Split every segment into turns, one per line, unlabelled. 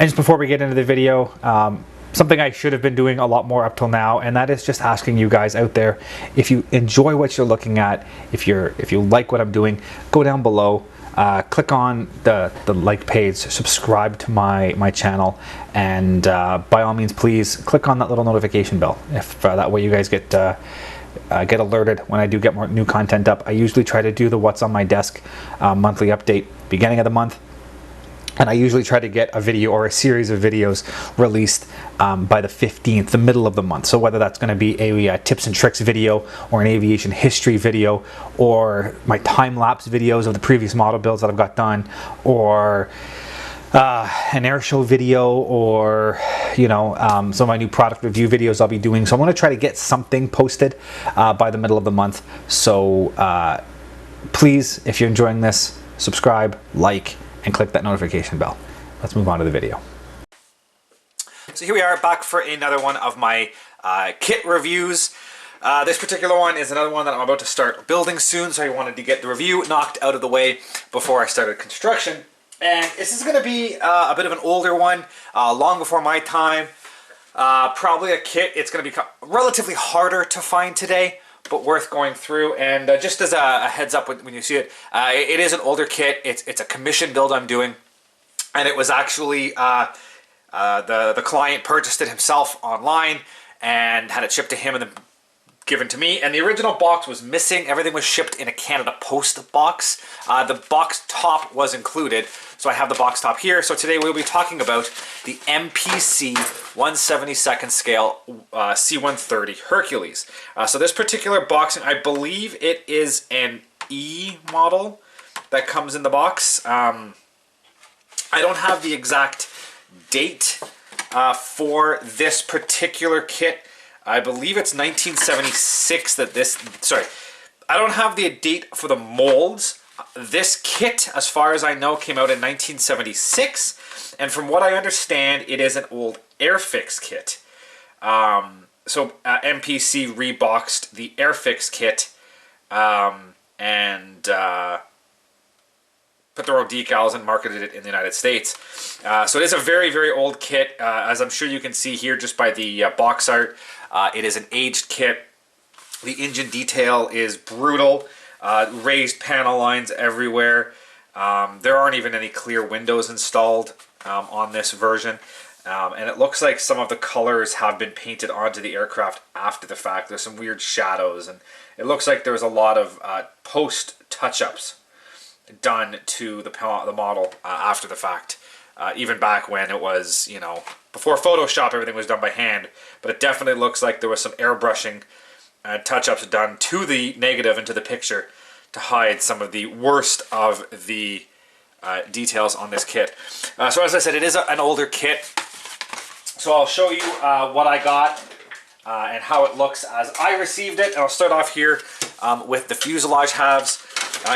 And just before we get into the video, something I should have been doing a lot more up till now, and that is just asking you guys out there, if you enjoy what you're looking at, if you like what I'm doing, go down below, click on the like page, subscribe to my channel, and by all means, please click on that little notification bell. If that way you guys get alerted when I do get more new content up. I usually try to do the what's on my desk monthly update beginning of the month. And I usually try to get a video or a series of videos released by the 15th, the middle of the month. So whether that's going to be a tips and tricks video or an aviation history video or my time-lapse videos of the previous model builds that I've got done, or an air show video, or some of my new product review videos I'll be doing. So I want to try to get something posted by the middle of the month. So please, if you're enjoying this, subscribe, like, and click that notification bell. Let's move on to the video. So here we are back for another one of my kit reviews. This particular one is another one that I'm about to start building soon, so I wanted to get the review knocked out of the way before I started construction. And this is going to be a bit of an older one, long before my time. Probably a kit, it's going to be relatively harder to find today, but worth going through. And just as a heads up when you see it, it is an older kit. It's a commission build I'm doing, and it was actually the client purchased it himself online and had it shipped to him and then given to me. And the original box was missing. Everything was shipped in a Canada Post box. The box top was included, so I have the box top here. So today we'll be talking about the MPC 1/72 scale C-130 Hercules. So this particular boxing, I believe it is an E model that comes in the box. I don't have the exact date for this particular kit. I believe it's 1976 that this, sorry, I don't have the date for the molds. This kit, as far as I know, came out in 1976, and from what I understand, it is an old Airfix kit. So MPC reboxed the Airfix kit and put their own decals and marketed it in the United States. So it is a very, very old kit, as I'm sure you can see here just by the box art. It is an aged kit. The engine detail is brutal. Raised panel lines everywhere. There aren't even any clear windows installed on this version. And it looks like some of the colors have been painted onto the aircraft after the fact. There's some weird shadows, and it looks like there was a lot of post touch-ups done to the model after the fact. Even back when it was, before Photoshop, everything was done by hand. But it definitely looks like there was some airbrushing and touch-ups done to the negative and to the picture to hide some of the worst of the details on this kit. So as I said, it is an older kit. So I'll show you what I got and how it looks as I received it. And I'll start off here with the fuselage halves.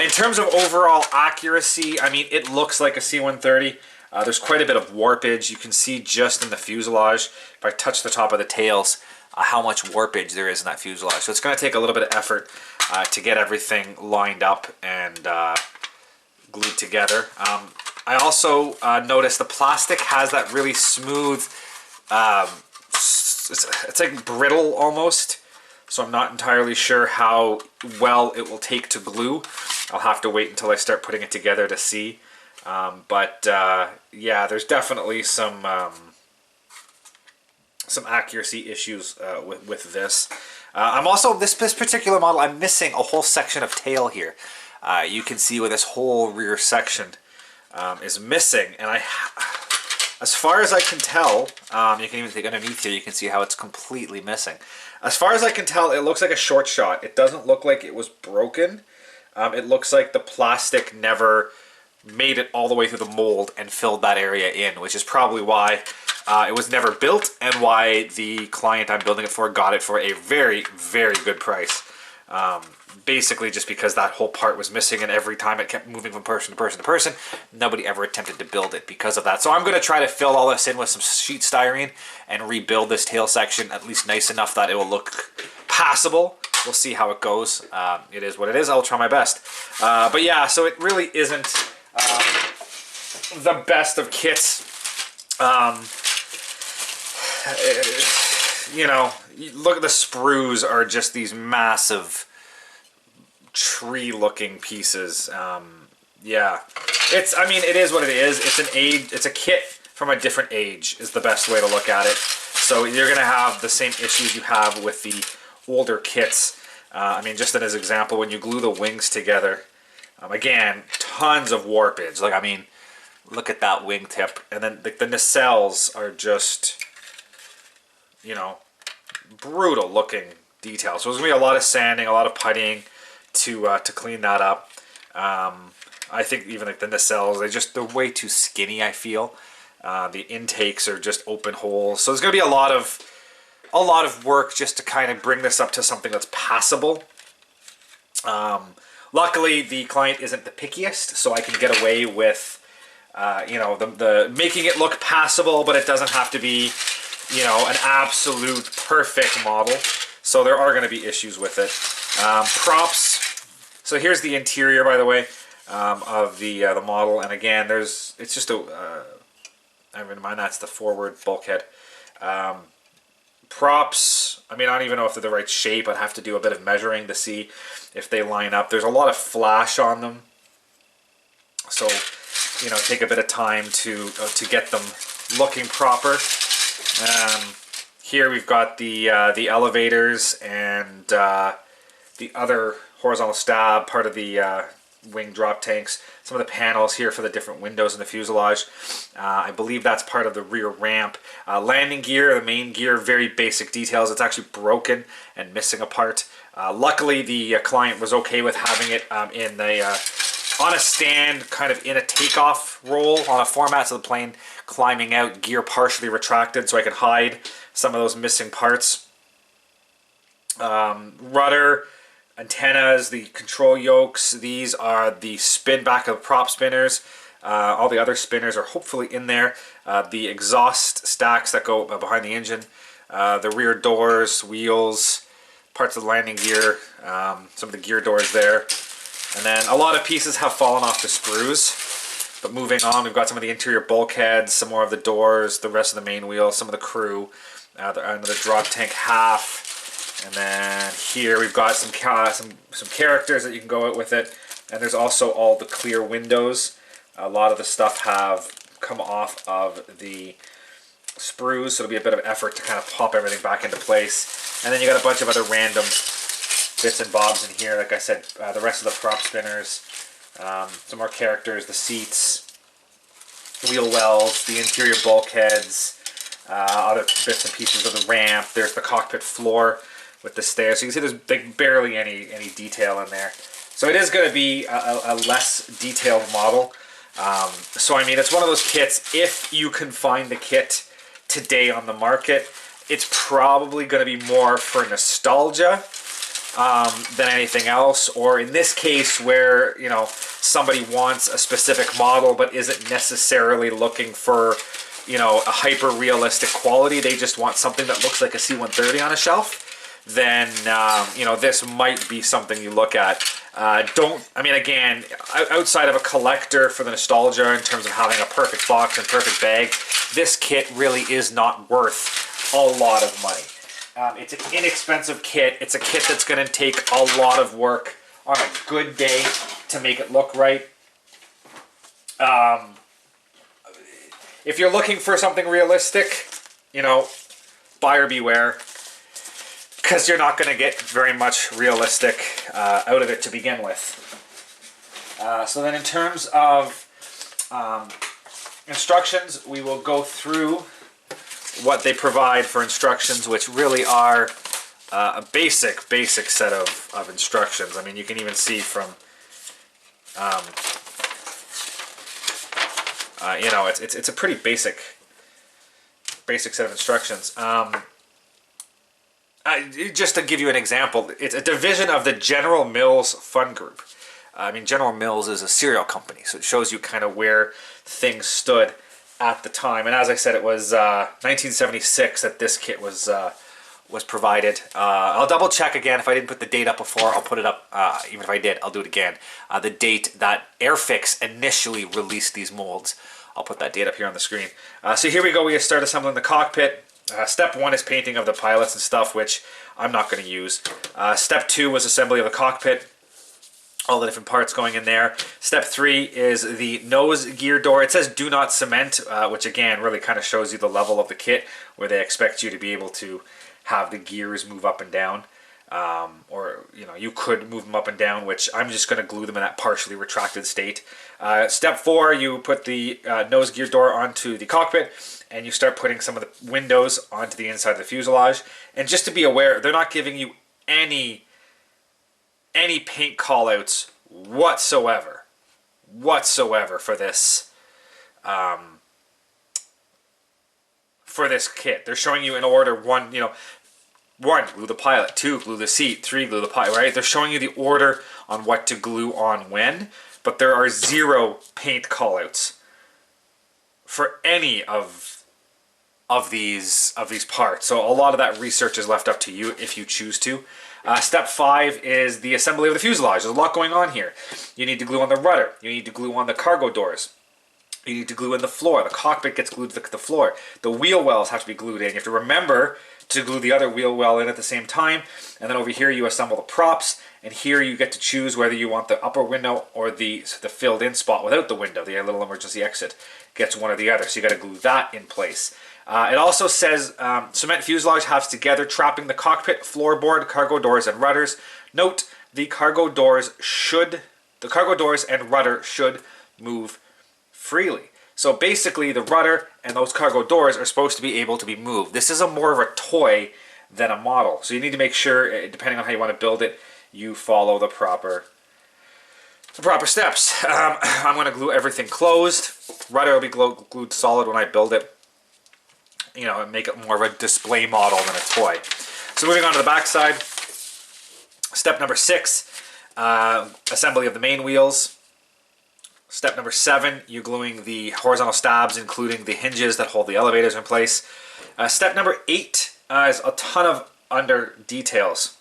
In terms of overall accuracy, I mean, it looks like a C-130. There's quite a bit of warpage. You can see just in the fuselage, if I touch the top of the tails, how much warpage there is in that fuselage. So it's going to take a little bit of effort to get everything lined up and glued together. I also noticed the plastic has that really smooth, it's like brittle almost. So I'm not entirely sure how well it will take to glue. I'll have to wait until I start putting it together to see. Yeah, there's definitely some accuracy issues with this. I'm also, this particular model, I'm missing a whole section of tail here. You can see where this whole rear section is missing, and as far as I can tell, you can even take underneath here, you can see how it's completely missing. As far as I can tell, it looks like a short shot. It doesn't look like it was broken. It looks like the plastic never made it all the way through the mold and filled that area in, which is probably why it was never built and why the client I'm building it for got it for a very, very good price. Basically just because that whole part was missing, and every time it kept moving from person to person to person, nobody ever attempted to build it because of that. So I'm going to try to fill all this in with some sheet styrene and rebuild this tail section at least nice enough that it will look passable. We'll see how it goes. It is what it is. I'll try my best. But yeah, so it really isn't the best of kits. Um, you know, look at the sprues are just these massive tree-looking pieces. Yeah, I mean, it is what it is. It's an age. It's a kit from a different age is the best way to look at it. So you're gonna have the same issues you have with the older kits. I mean, just as an example, when you glue the wings together, again, tons of warpage. Like, I mean, look at that wingtip, and then the nacelles are just, you know, brutal looking details. So there's gonna be a lot of sanding, a lot of puttying to clean that up. I think even like the nacelles, they're way too skinny, I feel. The intakes are just open holes. So there's gonna be a lot of work just to kind of bring this up to something that's passable. Luckily, the client isn't the pickiest, so I can get away with, you know, the making it look passable, but it doesn't have to be, you know, an absolute perfect model. So there are going to be issues with it. Props. So here's the interior, by the way, of the model, and again, it's just a. I mean, mine, that's the forward bulkhead. Props, I mean, I don't even know if they're the right shape. I'd have to do a bit of measuring to see if they line up. There's a lot of flash on them, so, you know, take a bit of time to get them looking proper. Here we've got the elevators and the other horizontal stab, part of the wing drop tanks. Some of the panels here for the different windows in the fuselage. I believe that's part of the rear ramp. Landing gear, the main gear, very basic details. It's actually broken and missing a part. Luckily, the client was okay with having it in the on a stand, kind of in a takeoff roll on a format, so the plane climbing out, gear partially retracted, so I could hide some of those missing parts. Rudder, antennas, the control yokes, these are the spin back of the prop spinners. All the other spinners are hopefully in there. The exhaust stacks that go behind the engine, the rear doors, wheels, parts of the landing gear, some of the gear doors there. And then a lot of pieces have fallen off the sprues. But moving on, we've got some of the interior bulkheads, some more of the doors, the rest of the main wheel, some of the crew, another drop tank half. And then here we've got some characters that you can go out with it. And there's also all the clear windows. A lot of the stuff have come off of the sprues, so it'll be a bit of effort to kind of pop everything back into place. And then you got a bunch of other random bits and bobs in here. Like I said, the rest of the prop spinners, some more characters, the seats, wheel wells, the interior bulkheads, other bits and pieces of the ramp. There's the cockpit floor with the stairs. So you can see there's like barely any detail in there. So it is going to be a less detailed model. So I mean, it's one of those kits, if you can find the kit today on the market, it's probably going to be more for nostalgia than anything else, or in this case where, you know, somebody wants a specific model but isn't necessarily looking for, you know, a hyper realistic quality. They just want something that looks like a C-130 on a shelf. Then you know, this might be something you look at. I mean, again, outside of a collector for the nostalgia in terms of having a perfect box and perfect bag, this kit really is not worth a lot of money. It's an inexpensive kit. It's a kit that's going to take a lot of work on a good day to make it look right. If you're looking for something realistic, you know, buyer beware, because you're not going to get very much realistic out of it to begin with. So then in terms of instructions, we will go through what they provide for instructions, which really are a basic set of instructions. I mean, you can even see from, you know, it's a pretty basic set of instructions. Just to give you an example, it's a division of the General Mills Fund Group. I mean, General Mills is a cereal company, so it shows you kind of where things stood at the time. And as I said, it was 1976 that this kit was provided. I'll double check again. If I didn't put the date up before, I'll put it up. Even if I did, I'll do it again. The date that Airfix initially released these molds I'll put that date up here on the screen. So here we go. We start assembling the cockpit. Step 1 is painting of the pilots and stuff, which I'm not going to use. Step 2 was assembly of the cockpit. All the different parts going in there. Step 3 is the nose gear door. It says do not cement, which again really kind of shows you the level of the kit, where they expect you to be able to have the gears move up and down. Or you could move them up and down, which I'm just going to glue them in that partially retracted state. Step 4, you put the nose gear door onto the cockpit, and you start putting some of the windows onto the inside of the fuselage. And just to be aware, they're not giving you any paint callouts whatsoever for this kit. They're showing you in order: 1, glue the pilot; 2, glue the seat; 3, glue the pilot. Right? They're showing you the order on what to glue on when, but there are 0 paint callouts for any of these parts. So a lot of that research is left up to you if you choose to. Step 5 is the assembly of the fuselage. There's a lot going on here. You need to glue on the rudder. You need to glue on the cargo doors. You need to glue in the floor. The cockpit gets glued to the floor. The wheel wells have to be glued in. You have to remember to glue the other wheel well in at the same time. And then over here you assemble the props. And here you get to choose whether you want the upper window or the filled in spot without the window. The little emergency exit gets one or the other. So you got to glue that in place. It also says cement fuselage halves together, trapping the cockpit, floorboard, cargo doors, and rudders. Note, the cargo doors and rudder should move freely. So basically, the rudder and those cargo doors are supposed to be able to be moved. This is more of a toy than a model. So you need to make sure, depending on how you want to build it, you follow the proper steps. I'm going to glue everything closed. Rudder will be glued solid when I build it. And make it more of a display model than a toy. So moving on to the back side. Step number 6, assembly of the main wheels. Step number 7, you gluing the horizontal stabs, including the hinges that hold the elevators in place. Step number 8 is a ton of under details.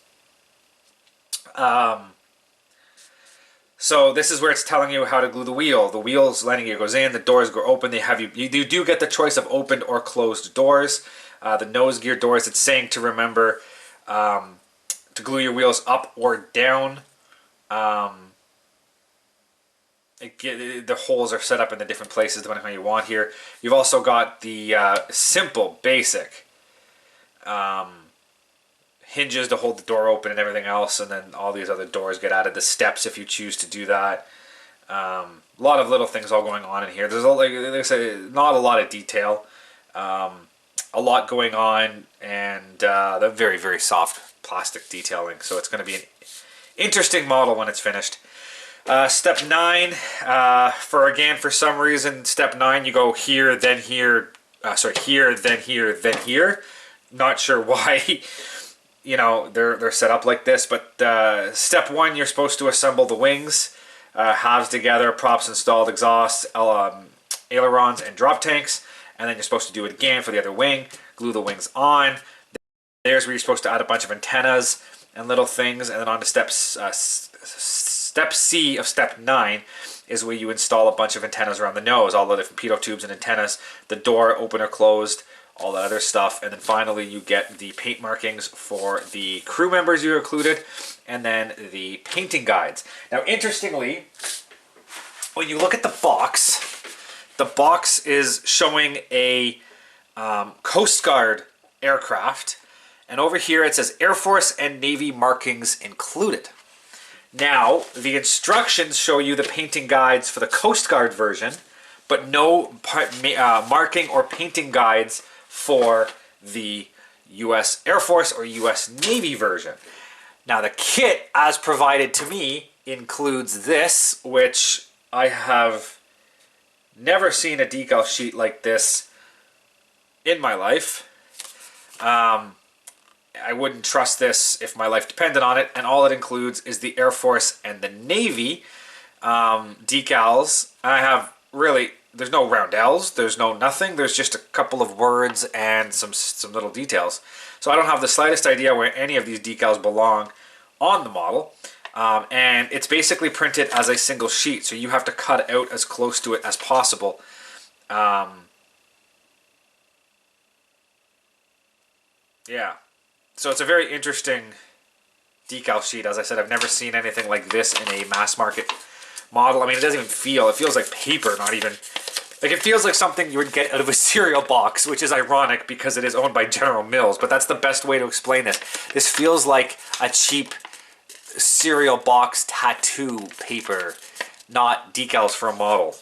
So this is where it's telling you how to glue the wheel. The wheel's landing gear goes in, the doors go open. You do get the choice of opened or closed doors. The nose gear doors, it's saying to remember to glue your wheels up or down. The holes are set up in the different places depending on how you want here. You've also got the simple, basic hinges to hold the door open and everything else, and then all these other doors get added. The steps if you choose to do that. A lot of little things all going on in here. There's not a lot of detail. A lot going on, and the very, very soft plastic detailing. So it's going to be an interesting model when it's finished. Step 9, for some reason, step 9, you go here, then here, here, then here, then here. Not sure why. They're set up like this, but step 1, you're supposed to assemble the wings, halves together, props installed, exhausts, ailerons, and drop tanks, and then you're supposed to do it again for the other wing, glue the wings on. There's where you're supposed to add a bunch of antennas and little things, and then on to step C of step 9 is where you install a bunch of antennas around the nose, all the different pitot tubes and antennas, the door open or closed, all that other stuff, and then finally you get the paint markings for the crew members you included, and then the painting guides. Now, interestingly, when you look at the box is showing a Coast Guard aircraft, and over here it says Air Force and Navy markings included. Now, the instructions show you the painting guides for the Coast Guard version, but no marking or painting guides for the U.S. Air Force or U.S. Navy version. Now the kit as provided to me includes this, which I have never seen a decal sheet like this in my life. I wouldn't trust this if my life depended on it, and all it includes is the Air Force and the Navy decals. I have really... There's no roundels, there's no nothing, there's just a couple of words and some little details. So I don't have the slightest idea where any of these decals belong on the model. And it's basically printed as a single sheet, so you have to cut out as close to it as possible. Yeah. So it's a very interesting decal sheet. As I said, I've never seen anything like this in a mass market model. I mean, it doesn't even feel, it feels like paper, not even, like it feels like something you would get out of a cereal box, which is ironic because it is owned by General Mills, but that's the best way to explain this. This feels like a cheap cereal box tattoo paper, not decals for a model.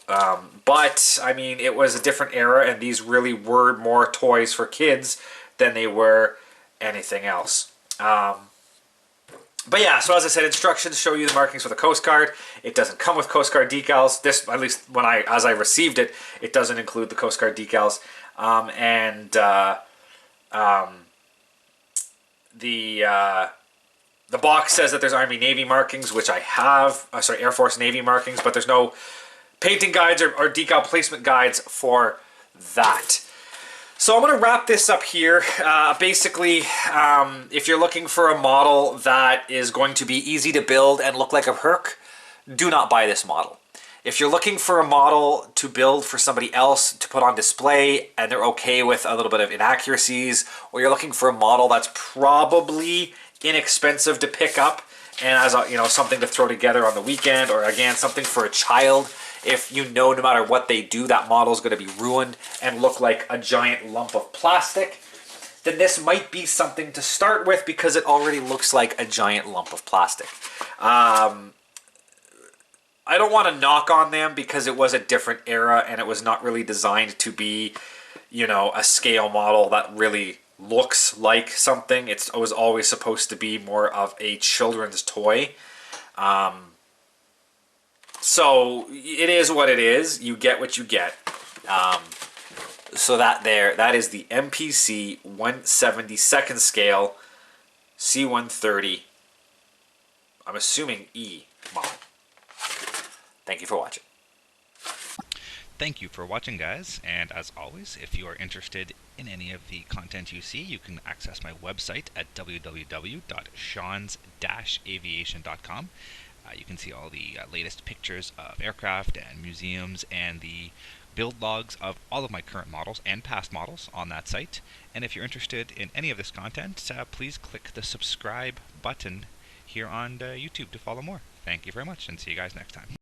But, I mean, it was a different era, and these really were more toys for kids than they were anything else. But yeah, so as I said, instructions show you the markings for the Coast Guard. It doesn't come with Coast Guard decals. This, at least when as I received it, it doesn't include the Coast Guard decals. The box says that there's Army Navy markings, which I have. Sorry, Air Force Navy markings, but there's no painting guides or decal placement guides for that. So I'm going to wrap this up here. Basically, if you're looking for a model that is going to be easy to build and look like a Herc, do not buy this model. If you're looking for a model to build for somebody else to put on display and they're okay with a little bit of inaccuracies, or you're looking for a model that's probably inexpensive to pick up and as a, something to throw together on the weekend, or again, something for a child, if you know no matter what they do, that model is going to be ruined and look like a giant lump of plastic, then this might be something to start with because it already looks like a giant lump of plastic. I don't want to knock on them because it was a different era and it was not really designed to be, a scale model that really looks like something. It was always supposed to be more of a children's toy. So it is what it is. You get what you get. So that is the MPC 172nd scale C-130. I'm assuming E model. Thank you for watching.
Thank you for watching, guys, and as always, if you are interested in any of the content you see, you can access my website at www.seans-aviation.com. You can see all the latest pictures of aircraft and museums and the build logs of all of my current models and past models on that site. And if you're interested in any of this content, please click the subscribe button here on YouTube to follow more. Thank you very much, and see you guys next time.